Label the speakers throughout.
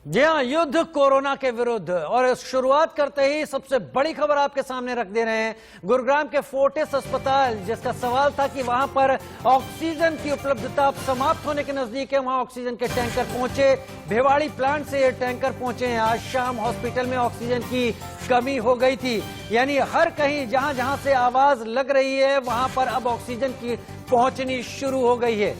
Speaker 1: जी हाँ, युद्ध कोरोना के विरुद्ध। और शुरुआत करते ही सबसे बड़ी खबर आपके सामने रख दे रहे हैं। गुरुग्राम के फोर्टिस अस्पताल, जिसका सवाल था कि वहां पर ऑक्सीजन की उपलब्धता अब समाप्त होने के नजदीक है, वहां ऑक्सीजन के टैंकर पहुंचे। भिवाड़ी प्लांट से ये टैंकर पहुंचे हैं। आज शाम हॉस्पिटल में ऑक्सीजन की कमी हो गई थी, यानी हर कहीं जहां जहां से आवाज लग रही है वहां पर अब ऑक्सीजन की पहुंचनी शुरू हो गई है।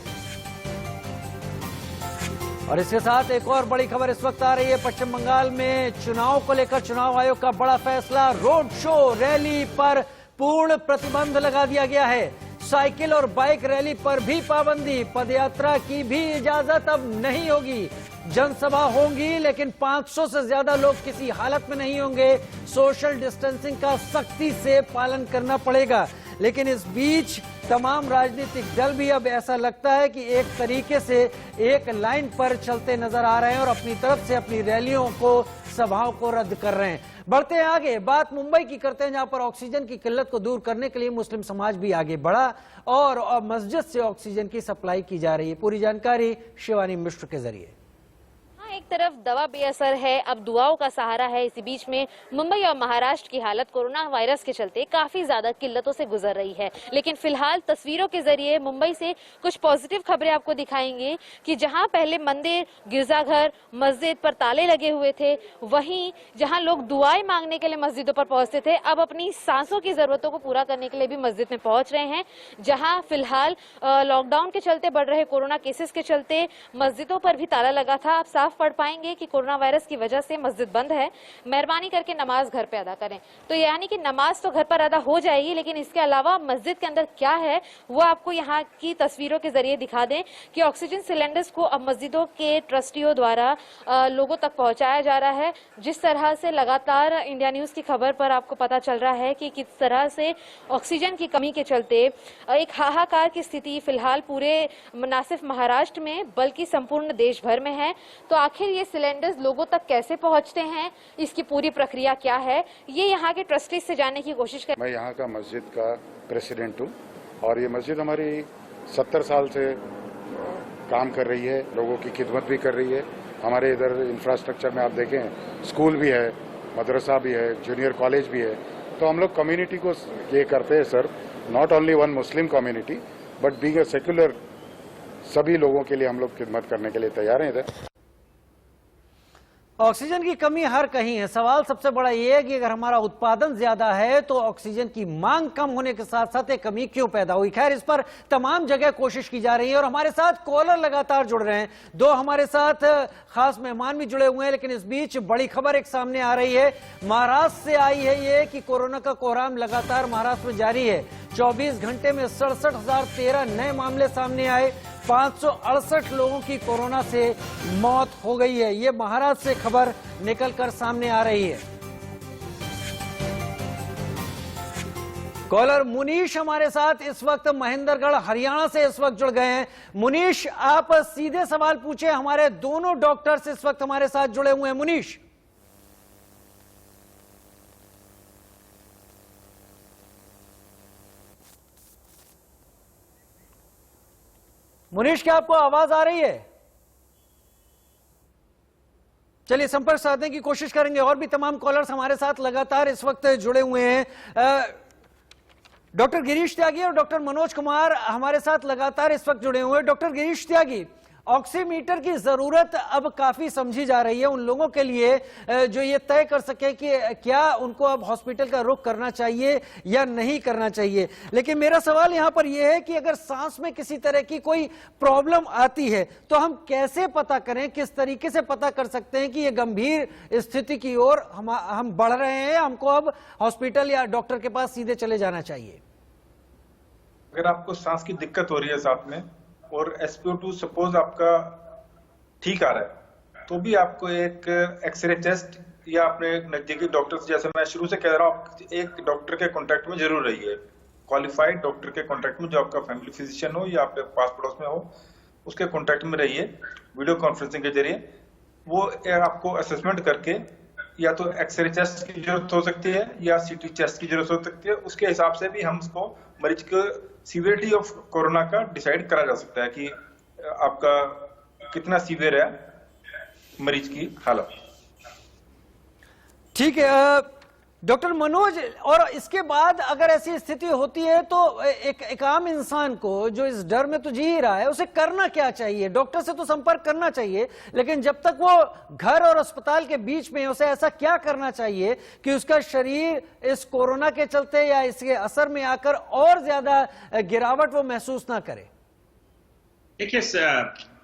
Speaker 1: और इसके साथ एक और बड़ी खबर इस वक्त आ रही है। पश्चिम बंगाल में चुनाव को लेकर चुनाव आयोग का बड़ा फैसला। रोड शो, रैली पर पूर्ण प्रतिबंध लगा दिया गया है। साइकिल और बाइक रैली पर भी पाबंदी। पदयात्रा की भी इजाजत अब नहीं होगी। जनसभा होंगी लेकिन 500 से ज्यादा लोग किसी हालत में नहीं होंगे। सोशल डिस्टेंसिंग का सख्ती से पालन करना पड़ेगा। लेकिन इस बीच तमाम राजनीतिक दल भी अब ऐसा लगता है कि एक तरीके से एक लाइन पर चलते नजर आ रहे हैं और अपनी तरफ से अपनी रैलियों को, सभाओं को रद्द कर रहे हैं। बढ़ते हैं आगे, बात मुंबई की करते हैं, जहां पर ऑक्सीजन की किल्लत को दूर करने के लिए मुस्लिम समाज भी आगे बढ़ा और मस्जिद से ऑक्सीजन की सप्लाई की जा रही है। पूरी जानकारी शिवानी मिश्र के जरिए।
Speaker 2: एक तरफ दवा बेअसर है, अब दुआओं का सहारा है। इसी बीच में मुंबई और महाराष्ट्र की हालत कोरोना वायरस के चलते काफी ज्यादा किल्लतों से गुजर रही है। लेकिन फिलहाल तस्वीरों के जरिए मुंबई से कुछ पॉजिटिव खबरें आपको दिखाएंगे कि जहां पहले मंदिर, गिरजाघर, मस्जिद पर ताले लगे हुए थे, वहीं जहां लोग दुआएं मांगने के लिए मस्जिदों पर पहुंचते थे, अब अपनी सांसों की जरूरतों को पूरा करने के लिए भी मस्जिद में पहुंच रहे हैं। जहां फिलहाल लॉकडाउन के चलते बढ़ रहे कोरोना केसेस के चलते मस्जिदों पर भी ताला लगा था। अब साफ पढ़ पाएंगे कि कोरोना वायरस की वजह से मस्जिद बंद है, मेहरबानी करके नमाज घर पे अदा करें। तो यानी कि नमाज तो घर पर अदा हो जाएगी, लेकिन इसके अलावा मस्जिद के अंदर क्या है वो आपको यहाँ की तस्वीरों के जरिए दिखा दें कि ऑक्सीजन सिलेंडर्स को अब मस्जिदों के ट्रस्टियों द्वारा लोगों तक पहुंचाया जा रहा है। जिस तरह से लगातार इंडिया न्यूज की खबर पर आपको पता चल रहा है कि किस तरह से ऑक्सीजन की कमी के चलते एक हाहाकार की स्थिति फिलहाल पूरे न सिर्फ महाराष्ट्र में बल्कि संपूर्ण देश भर में है। तो आखिर ये सिलेंडर्स लोगों तक कैसे पहुंचते हैं, इसकी पूरी प्रक्रिया क्या है, ये यहाँ के ट्रस्टीज से जानने की कोशिश कर।
Speaker 3: मैं यहाँ का मस्जिद का प्रेसिडेंट हूँ और ये मस्जिद हमारी 70 साल से काम कर रही है, लोगों की खिदमत भी कर रही है। हमारे इधर इंफ्रास्ट्रक्चर में आप देखें, स्कूल भी है, मदरसा भी है, जूनियर कॉलेज भी है। तो हम लोग कम्युनिटी को ये करते हैं sir, not only one Muslim community but being a secular, सभी लोगों के लिए हम लोग खिदमत करने के लिए तैयार हैं इधर।
Speaker 1: ऑक्सीजन की कमी हर कहीं है। सवाल सबसे बड़ा यह है कि अगर हमारा उत्पादन ज्यादा है तो ऑक्सीजन की मांग कम होने के साथ साथ एक कमी क्यों पैदा हुई। खैर, इस पर तमाम जगह कोशिश की जा रही है और हमारे साथ कॉलर लगातार जुड़ रहे हैं। दो हमारे साथ खास मेहमान भी जुड़े हुए हैं। लेकिन इस बीच बड़ी खबर एक सामने आ रही है, महाराष्ट्र से आई है ये कि कोरोना का कोहराम लगातार महाराष्ट्र में जारी है। 24 घंटे में 67,013 नए मामले सामने आए। 568 लोगों की कोरोना से मौत हो गई है। ये महाराष्ट्र से खबर निकलकर सामने आ रही है। कॉलर मुनीश हमारे साथ इस वक्त महेंद्रगढ़ हरियाणा से इस वक्त जुड़ गए हैं। मुनीश, आप सीधे सवाल पूछे, हमारे दोनों डॉक्टर्स इस वक्त हमारे साथ जुड़े हुए हैं। मुनीश, मुनीश, क्या आपको आवाज आ रही है? चलिए संपर्क साधने की कोशिश करेंगे। और भी तमाम कॉलर्स हमारे साथ लगातार इस वक्त जुड़े हुए हैं। डॉक्टर गिरीश त्यागी और डॉक्टर मनोज कुमार हमारे साथ लगातार इस वक्त जुड़े हुए हैं। डॉक्टर गिरीश त्यागी, ऑक्सीमीटर की जरूरत अब काफी समझी जा रही है उन लोगों के लिए जो ये तय कर सके कि क्या उनको अब हॉस्पिटल का रुख करना चाहिए या नहीं करना चाहिए। लेकिन मेरा सवाल यहां पर यह है कि अगर सांस में किसी तरह की कोई प्रॉब्लम आती है तो हम कैसे पता करें, किस तरीके से पता कर सकते हैं कि ये गंभीर स्थिति की ओर हम बढ़ रहे हैं, हमको अब हॉस्पिटल या डॉक्टर के पास सीधे चले जाना चाहिए।
Speaker 4: अगर आपको सांस की दिक्कत हो रही है साथ में और SpO2 सपोज आपका ठीक आ रहा है, तो भी आपको एक एक्सरे टेस्ट या अपने नजदीकी डॉक्टर से, जैसे मैं शुरू से कह रहा हूँ, एक डॉक्टर के कांटेक्ट में जरूर रहिए। क्वालिफाइड डॉक्टर के कांटेक्ट में, जो आपका फैमिली फिजिशियन हो या आपके पास पड़ोस में हो, उसके कांटेक्ट में रहिए। वीडियो कॉन्फ्रेंसिंग के जरिए वो आपको असेसमेंट करके या तो एक्सरे टेस्ट की जरूरत हो सकती है या CT टेस्ट की जरूरत हो सकती है। उसके हिसाब से भी हम उसको मरीज को सीवियरिटी ऑफ कोरोना का डिसाइड करा जा सकता है कि आपका कितना सीवियर है। मरीज की हालत।
Speaker 1: ठीक है डॉक्टर मनोज, और इसके बाद अगर ऐसी स्थिति होती है तो एक आम इंसान को जो इस डर में तो जी ही रहा है, उसे करना क्या चाहिए? डॉक्टर से तो संपर्क करना चाहिए, लेकिन जब तक वो घर और अस्पताल के बीच में, उसे ऐसा क्या करना चाहिए कि उसका शरीर इस कोरोना के चलते या इसके असर में आकर और ज्यादा गिरावट वो महसूस ना करे?
Speaker 5: देखिए,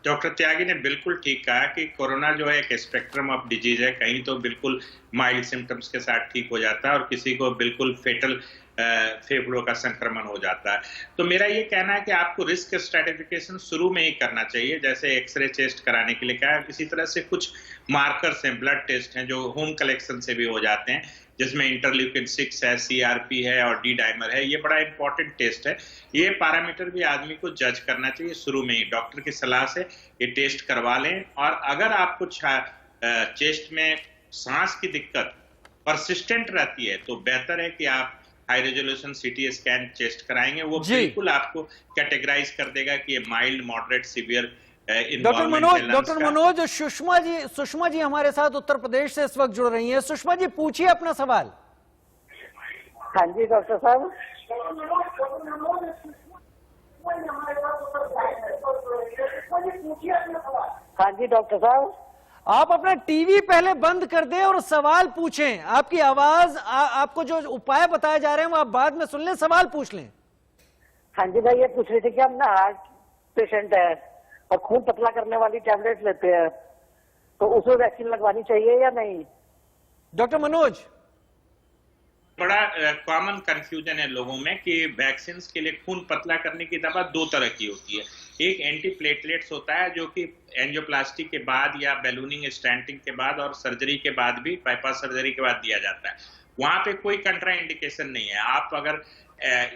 Speaker 5: डॉक्टर त्यागी ने बिल्कुल ठीक कहा कि कोरोना जो है एक स्पेक्ट्रम ऑफ डिजीज है। कहीं तो बिल्कुल माइल्ड सिम्टम्स के साथ ठीक हो जाता है और किसी को बिल्कुल फेटल फेफड़ों का संक्रमण हो जाता है। तो मेरा ये कहना है कि आपको रिस्क स्ट्रेटिफिकेशन शुरू में ही करना चाहिए, जैसे एक्सरे चेस्ट कराने के लिए कहा। इसी तरह से कुछ मार्कर्स हैं, ब्लड टेस्ट हैं जो होम कलेक्शन से भी हो जाते हैं, जिसमें इंटरल्यूकिन 6 है, सीआरपी है और डी डाइमर है। ये बड़ा इंपॉर्टेंट टेस्ट है। ये पैरामीटर भी आदमी को जज करना चाहिए शुरू में ही। डॉक्टर की सलाह से ये टेस्ट करवा लें। और अगर आपको चेस्ट में सांस की दिक्कत परसिस्टेंट रहती है तो बेहतर है कि आप high resolution CT scan chest कराएंगे। वो बिल्कुल आपको कैटेगराइज कर देगा कि ये mild, moderate, severe.
Speaker 1: Doctor Manoj, Sushma ji हमारे साथ उत्तर प्रदेश से इस वक्त जुड़ रही हैं। सुषमा जी, पूछिए अपना सवाल।
Speaker 6: हाँ जी डॉक्टर साहब। हाँ जी डॉक्टर साहब।
Speaker 1: आप अपना टीवी पहले बंद कर दें और सवाल पूछें। आपकी आवाज आपको जो उपाय बताए जा रहे हैं वो आप बाद में सुन लें, सवाल पूछ लें।
Speaker 6: हाँ जी भाई, ये पूछ रही थी कि हम ना हार्ट पेशेंट है और खून पतला करने वाली टैबलेट लेते हैं, तो उसमें वैक्सीन लगवानी चाहिए या नहीं?
Speaker 1: डॉक्टर मनोज,
Speaker 5: बड़ा कॉमन कंफ्यूजन है लोगों में कि वैक्सीन के लिए खून पतला करने की दवा 2 तरह की होती है। एक एंटी प्लेटलेट्स होता है जो कि एंजियोप्लास्टी के बाद या बैलूनिंग स्टेंटिंग के बाद और सर्जरी के बाद भी, बाईपास सर्जरी के बाद दिया जाता है। वहां पे कोई कंट्रा इंडिकेशन नहीं है। आप अगर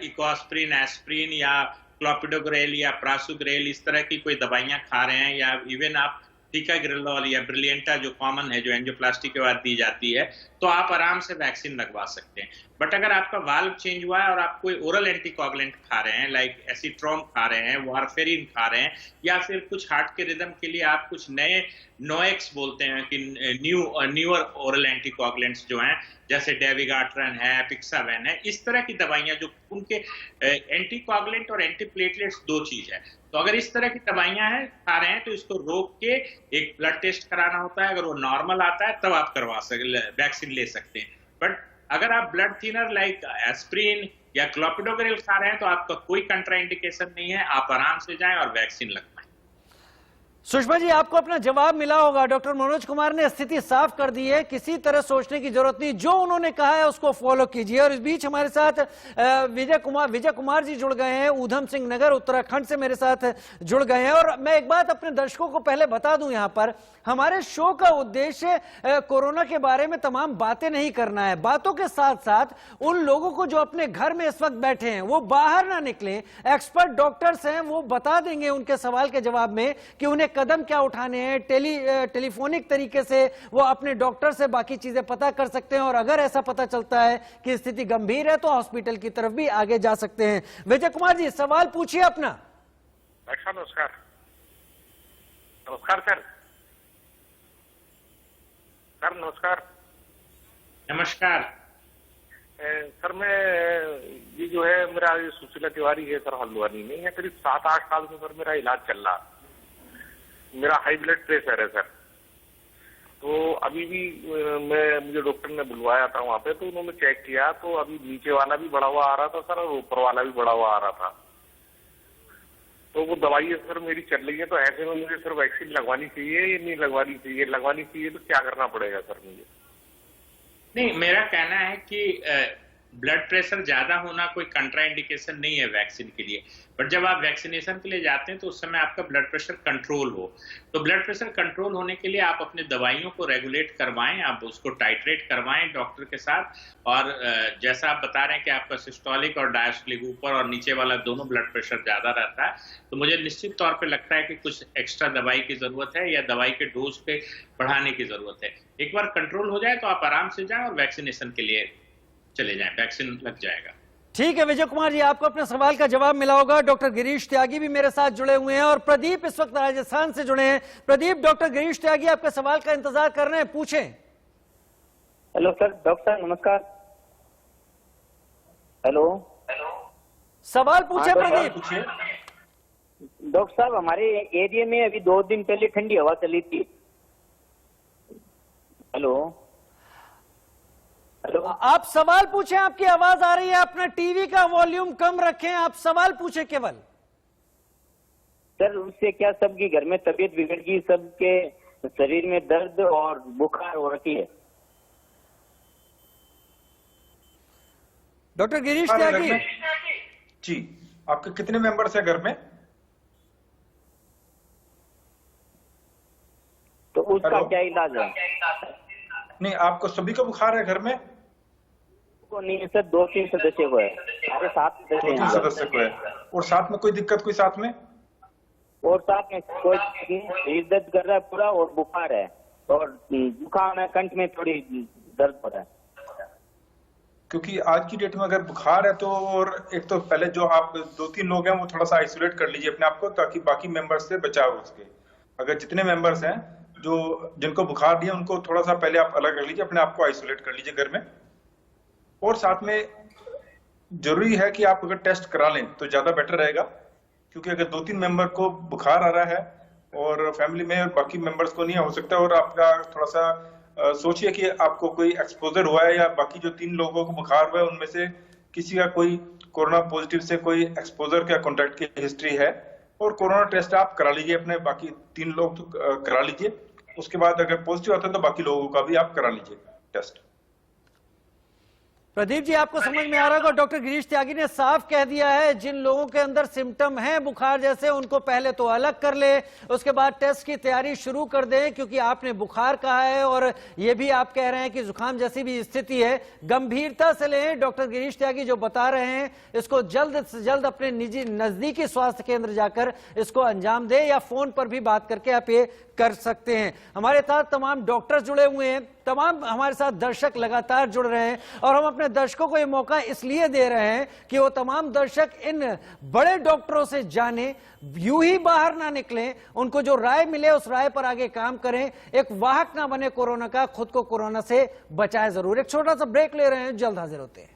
Speaker 5: इकोस्प्रिन, एस्प्रिन या क्लोपिडोग्रेल या प्रासुग्रेल इस तरह की कोई दवाइयां खा रहे हैं, या इवन आप टिकाग्रिलोल या ब्रिलियंटा जो कॉमन है, जो एंजियोप्लास्टी के बाद दी जाती है, तो आप आराम से वैक्सीन लगवा सकते हैं। बट अगर आपका वाल्व चेंज हुआ है और आप कोई ओरल एंटीकोगुलेंट खा रहे हैं, लाइक एसिट्रोम खा रहे हैं, वारफेरिन खा रहे हैं, या फिर कुछ हार्ट के रिदम के लिए आप कुछ नए नोएक्स बोलते हैं कि न्यूअर ओरल एंटीकोगुलेंट्स जो हैं, जैसे डेविगाट्रन है, पिक्सावेन है, इस तरह की दवाइयां जो उनके एंटीकोगुलेंट और एंटीप्लेटलेट्स 2 चीज है। तो अगर इस तरह की दवाइयां हैं खा रहे हैं तो इसको रोक के एक ब्लड टेस्ट कराना होता है। अगर वो नॉर्मल आता है तब आप वैक्सीन ले सकते हैं। बट अगर आप ब्लड थिनर लाइक एस्प्रिन या क्लोपिडोग्रेल खा रहे हैं तो आपका कोई कंट्राइंडिकेशन नहीं है, आप आराम से जाएं और वैक्सीन लगवाएं।
Speaker 1: सुषमा जी, आपको अपना जवाब मिला होगा। डॉक्टर मनोज कुमार ने स्थिति साफ कर दी है, किसी तरह सोचने की जरूरत नहीं, जो उन्होंने कहा है उसको फॉलो कीजिए। और इस बीच हमारे साथ विजय कुमार जी जुड़ गए हैं, ऊधम सिंह नगर उत्तराखंड से मेरे साथ जुड़ गए हैं। और मैं एक बात अपने दर्शकों को पहले बता दूं, यहां पर हमारे शो का उद्देश्य कोरोना के बारे में तमाम बातें नहीं करना है। बातों के साथ साथ उन लोगों को जो अपने घर में इस वक्त बैठे हैं वो बाहर ना निकलें। एक्सपर्ट डॉक्टर्स हैं, वो बता देंगे उनके सवाल के जवाब में कि उन्हें कदम क्या उठाने हैं। टेलीफोनिक तरीके से वो अपने डॉक्टर से बाकी चीजें पता कर सकते हैं, और अगर ऐसा पता चलता है कि स्थिति गंभीर है तो हॉस्पिटल की तरफ भी आगे जा सकते हैं। विजय कुमार जी, सवाल पूछिए अपना।
Speaker 7: नमस्कार। नमस्कार सर। सर नमस्कार।
Speaker 5: नमस्कार
Speaker 7: सर, मैं ये जो है मेरा ये सुशीला तिवारी है सर, हल्द्वानी में। करीब 7-8 साल से सर मेरा इलाज चल रहा। मेरा हाई ब्लड प्रेशर है सर। तो अभी भी मुझे डॉक्टर ने बुलवाया था वहाँ पे, तो उन्होंने चेक किया तो अभी नीचे वाला भी बढ़ा हुआ आ रहा था सर, और ऊपर वाला भी बढ़ा हुआ आ रहा था। तो वो दवाई सर मेरी चल रही है, तो ऐसे में मुझे सर वैक्सीन लगवानी चाहिए या नहीं लगवानी चाहिए? लगवानी चाहिए तो क्या करना पड़ेगा सर मुझे?
Speaker 5: नहीं, मेरा कहना है कि ब्लड प्रेशर ज्यादा होना कोई कंट्राइंडिकेशन नहीं है वैक्सीन के लिए। बट जब आप वैक्सीनेशन के लिए जाते हैं तो उस समय आपका ब्लड प्रेशर कंट्रोल हो। तो ब्लड प्रेशर कंट्रोल होने के लिए आप अपने दवाइयों को रेगुलेट करवाएं, आप उसको टाइट्रेट करवाएं डॉक्टर के साथ। और जैसा आप बता रहे हैं कि आपका सिस्टोलिक और डायस्टोलिक ऊपर और नीचे वाला दोनों ब्लड प्रेशर ज्यादा रहता है, तो मुझे निश्चित तौर पे लगता है कि कुछ एक्स्ट्रा दवाई की जरूरत है या दवाई के डोज पे बढ़ाने की जरूरत है। एक बार कंट्रोल हो जाए तो आप आराम से जाएं और वैक्सीनेशन के लिए चले जाएं, वैक्सीन लग जाएगा।
Speaker 1: ठीक है विजय कुमार जी, आपको अपने सवाल का जवाब मिला होगा। डॉक्टर गिरीश त्यागी भी मेरे साथ जुड़े हुए हैं और प्रदीप इस वक्त राजस्थान से जुड़े हैं। प्रदीप, डॉक्टर गिरीश त्यागी आपके सवाल का इंतजार कर रहे हैं, पूछें।
Speaker 8: हेलो सर, डॉक्टर नमस्कार। हेलो,
Speaker 1: सवाल पूछे प्रदीप।
Speaker 8: डॉक्टर साहब, हमारे एरिया में अभी 2 दिन पहले ठंडी हवा चली थी। हेलो हेलो,
Speaker 1: आप सवाल पूछें, आपकी आवाज आ रही है, अपना टीवी का वॉल्यूम कम रखें, आप सवाल पूछें केवल।
Speaker 8: सर उससे क्या सबकी घर में तबीयत बिगड़ गई, सबके शरीर में दर्द और बुखार हो रखी है।
Speaker 1: डॉक्टर गिरीश त्यागी
Speaker 4: जी, आपके कितने मेंबर्स हैं घर में?
Speaker 8: तो उसका क्या इलाज है?
Speaker 4: नहीं, आपको सभी को बुखार है घर में?
Speaker 8: को नहीं सर, 2-3 सदस्य को है, हमारे 7 सदस्य
Speaker 4: 2-3 सदस्य को है। और साथ में कोई दिक्कत, कोई साथ में?
Speaker 8: और साथ में कोई शरीर दर्द कर रहा है पूरा और बुखार है और जुकाम है, कंठ में थोड़ी दर्द हो रहा है।
Speaker 4: क्योंकि आज की डेट में अगर बुखार है तो, और एक तो पहले जो आप 2-3 लोग हैं वो थोड़ा सा आइसोलेट कर लीजिए अपने आप को, ताकि बाकी मेंबर्स से बचाव हो सके। अगर जितने मेंबर्स हैं जो जिनको बुखार नहीं है उनको थोड़ा सा पहले आप अलग कर लीजिए, अपने आप को आइसोलेट कर लीजिए घर में। और साथ में जरूरी है कि आप अगर टेस्ट करा लें तो ज्यादा बेटर रहेगा, क्योंकि अगर 2-3 मेंबर को बुखार आ रहा है और फैमिली में बाकी मेंबर्स को नहीं हो सकता, और आपका थोड़ा सा सोचिए कि आपको कोई एक्सपोजर हुआ है या बाकी जो 3 लोगों को बुखार हुआ है उनमें से किसी का कोई कोरोना पॉजिटिव से कोई एक्सपोजर या कॉन्टैक्ट की हिस्ट्री है, और कोरोना टेस्ट आप करा लीजिए अपने, बाकी 3 लोग तो करा लीजिए। उसके बाद अगर पॉजिटिव आता है तो बाकी लोगों का भी आप करा लीजिए टेस्ट।
Speaker 1: प्रदीप जी, आपको समझ में आ रहा होगा, डॉक्टर गिरीश त्यागी ने साफ कह दिया है, जिन लोगों के अंदर सिम्टम हैं बुखार जैसे, उनको पहले तो अलग कर ले, उसके बाद टेस्ट की तैयारी शुरू कर दें, क्योंकि आपने बुखार कहा है और ये भी आप कह रहे हैं कि जुकाम जैसी भी स्थिति है, गंभीरता से लें। डॉक्टर गिरीश त्यागी जो बता रहे हैं इसको जल्द से जल्द अपने निजी नजदीकी स्वास्थ्य केंद्र जाकर इसको अंजाम दे, या फोन पर भी बात करके आप ये कर सकते हैं। हमारे साथ तमाम डॉक्टर जुड़े हुए हैं, तमाम हमारे साथ दर्शक लगातार जुड़ रहे हैं, और हम अपने दर्शकों को ये मौका इसलिए दे रहे हैं कि वो तमाम दर्शक इन बड़े डॉक्टरों से जाने, यूं ही बाहर ना निकलें, उनको जो राय मिले उस राय पर आगे काम करें, एक वाहक ना बने कोरोना का, खुद को कोरोना से बचाए जरूर। एक छोटा सा ब्रेक ले रहे हैं, जल्द हाजिर होते हैं।